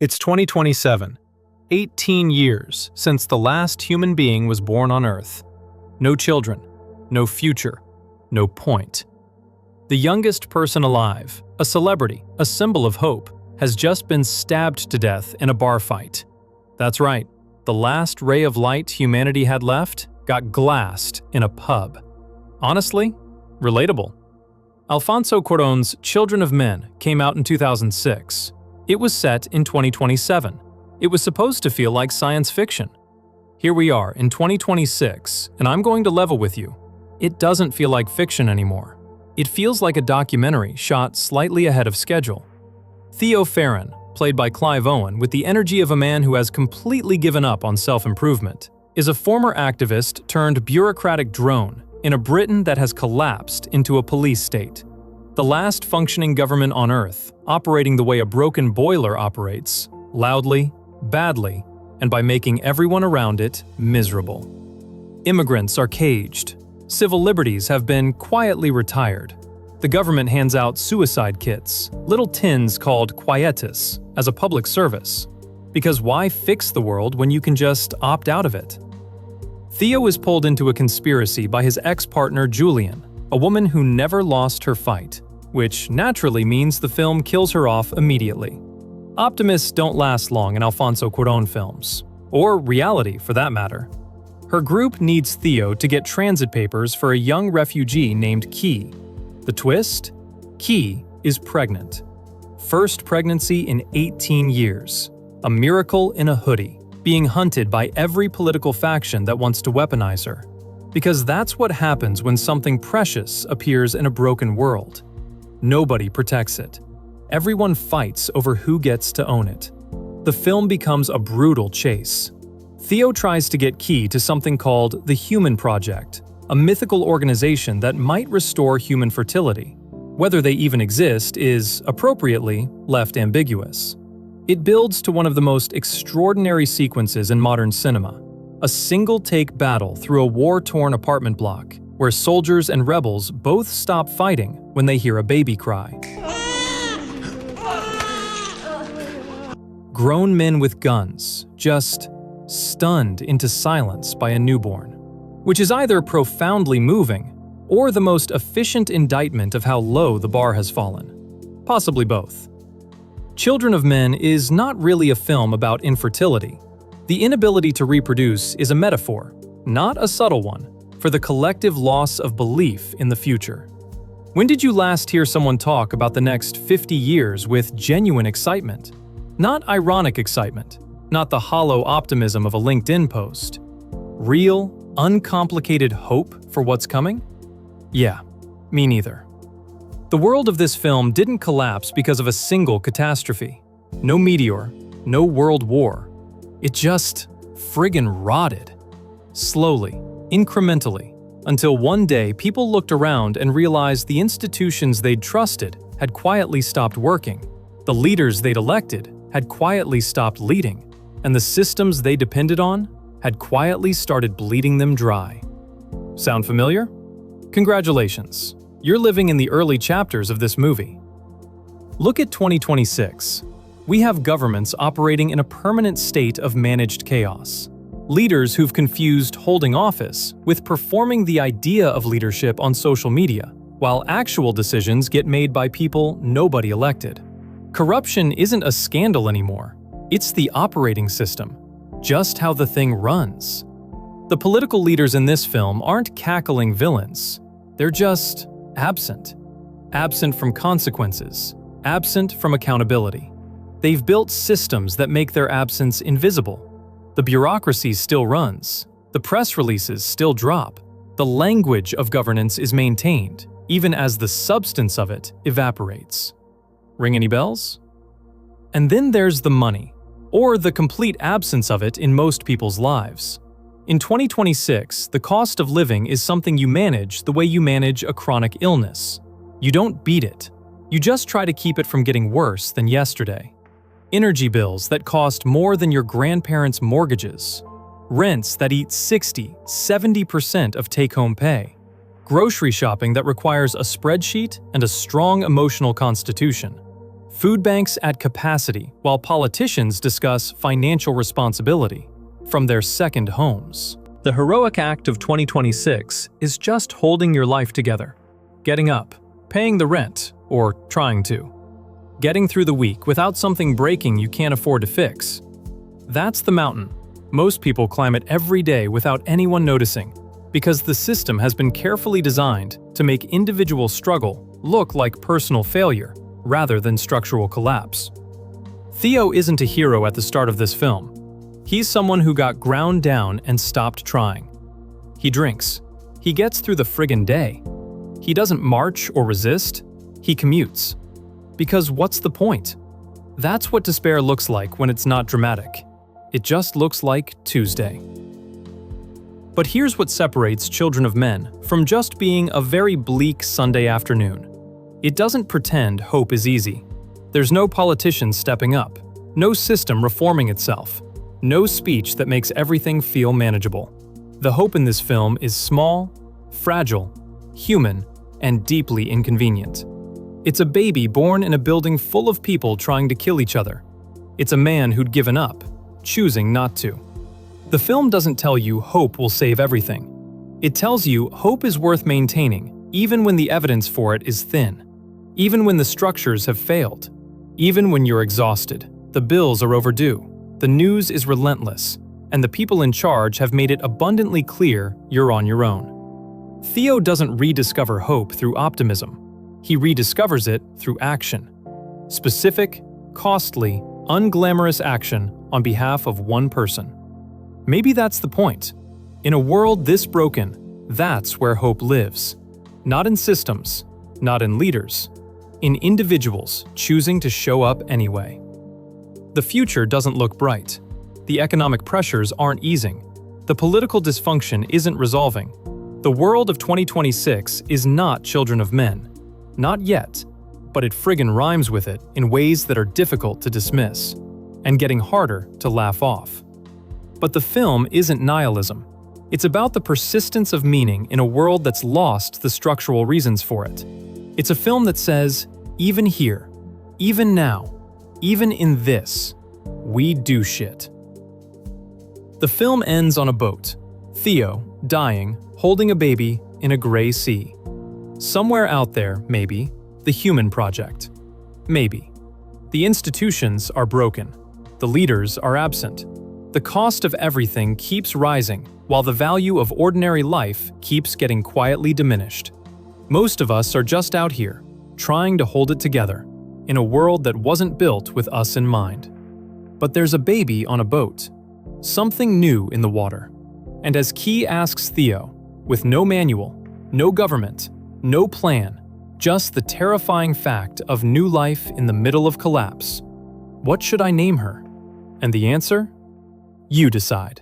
It's 2027, 18 years since the last human being was born on Earth. No children, no future, no point. The youngest person alive, a celebrity, a symbol of hope, has just been stabbed to death in a bar fight. That's right, the last ray of light humanity had left got glassed in a pub. Honestly, relatable. Alfonso Cuarón's Children of Men came out in 2006. It was set in 2027. It was supposed to feel like science fiction. Here we are in 2026, and I'm going to level with you. It doesn't feel like fiction anymore. It feels like a documentary shot slightly ahead of schedule. Theo Farron, played by Clive Owen with the energy of a man who has completely given up on self-improvement, is a former activist turned bureaucratic drone in a Britain that has collapsed into a police state. The last functioning government on Earth, operating the way a broken boiler operates, loudly, badly, and by making everyone around it miserable. Immigrants are caged. Civil liberties have been quietly retired. The government hands out suicide kits, little tins called quietus, as a public service. Because why fix the world when you can just opt out of it? Theo is pulled into a conspiracy by his ex-partner Julian, a woman who never lost her fight, which naturally means the film kills her off immediately. Optimists don't last long in Alfonso Cuarón films, or reality for that matter. Her group needs Theo to get transit papers for a young refugee named Key. The twist? Key is pregnant. First pregnancy in 18 years. A miracle in a hoodie, being hunted by every political faction that wants to weaponize her. Because that's what happens when something precious appears in a broken world. Nobody protects it. Everyone fights over who gets to own it. The film becomes a brutal chase. Theo tries to get Key to something called the Human Project, a mythical organization that might restore human fertility. Whether they even exist is, appropriately, left ambiguous. It builds to one of the most extraordinary sequences in modern cinema, a single-take battle through a war-torn apartment block, where soldiers and rebels both stop fighting when they hear a baby cry. Grown men with guns, just stunned into silence by a newborn, which is either profoundly moving or the most efficient indictment of how low the bar has fallen. Possibly both. Children of Men is not really a film about infertility. The inability to reproduce is a metaphor, not a subtle one, for the collective loss of belief in the future. When did you last hear someone talk about the next 50 years with genuine excitement? Not ironic excitement, not the hollow optimism of a LinkedIn post. Real, uncomplicated hope for what's coming? Yeah, me neither. The world of this film didn't collapse because of a single catastrophe. No meteor, no world war. It just friggin' rotted. Slowly, incrementally, until one day people looked around and realized the institutions they'd trusted had quietly stopped working, the leaders they'd elected had quietly stopped leading, and the systems they depended on had quietly started bleeding them dry. Sound familiar? Congratulations, you're living in the early chapters of this movie. Look at 2026. We have governments operating in a permanent state of managed chaos. Leaders who've confused holding office with performing the idea of leadership on social media, while actual decisions get made by people nobody elected. Corruption isn't a scandal anymore. It's the operating system, just how the thing runs. The political leaders in this film aren't cackling villains. They're just absent. Absent from consequences. Absent from accountability. They've built systems that make their absence invisible. The bureaucracy still runs. The press releases still drop. The language of governance is maintained, even as the substance of it evaporates. Ring any bells? And then there's the money, or the complete absence of it in most people's lives. In 2026, the cost of living is something you manage the way you manage a chronic illness. You don't beat it. You just try to keep it from getting worse than yesterday. Energy bills that cost more than your grandparents' mortgages. Rents that eat 60–70% of take-home pay. Grocery shopping that requires a spreadsheet and a strong emotional constitution. Food banks at capacity while politicians discuss financial responsibility from their second homes. The heroic act of 2026 is just holding your life together, getting up, paying the rent, or trying to. Getting through the week without something breaking you can't afford to fix. That's the mountain. Most people climb it every day without anyone noticing, because the system has been carefully designed to make individual struggle look like personal failure rather than structural collapse. Theo isn't a hero at the start of this film. He's someone who got ground down and stopped trying. He drinks. He gets through the friggin' day. He doesn't march or resist. He commutes. Because what's the point? That's what despair looks like when it's not dramatic. It just looks like Tuesday. But here's what separates Children of Men from just being a very bleak Sunday afternoon. It doesn't pretend hope is easy. There's no politician stepping up, no system reforming itself, no speech that makes everything feel manageable. The hope in this film is small, fragile, human, and deeply inconvenient. It's a baby born in a building full of people trying to kill each other. It's a man who'd given up, choosing not to. The film doesn't tell you hope will save everything. It tells you hope is worth maintaining, even when the evidence for it is thin, even when the structures have failed, even when you're exhausted, the bills are overdue, the news is relentless, and the people in charge have made it abundantly clear you're on your own. Theo doesn't rediscover hope through optimism. He rediscovers it through action. Specific, costly, unglamorous action on behalf of one person. Maybe that's the point. In a world this broken, that's where hope lives. Not in systems, not in leaders, in individuals choosing to show up anyway. The future doesn't look bright. The economic pressures aren't easing. The political dysfunction isn't resolving. The world of 2026 is not Children of Men. Not yet, but it friggin' rhymes with it in ways that are difficult to dismiss, and getting harder to laugh off. But the film isn't nihilism. It's about the persistence of meaning in a world that's lost the structural reasons for it. It's a film that says, even here, even now, even in this, we do shit. The film ends on a boat. Theo, dying, holding a baby in a gray sea. Somewhere out there, maybe, the human project. Maybe. The institutions are broken. The leaders are absent. The cost of everything keeps rising, while the value of ordinary life keeps getting quietly diminished. Most of us are just out here, trying to hold it together, in a world that wasn't built with us in mind. But there's a baby on a boat, something new in the water. And as Key asks Theo, with no manual, no government, no plan, just the terrifying fact of new life in the middle of collapse, what should I name her? And the answer? You decide.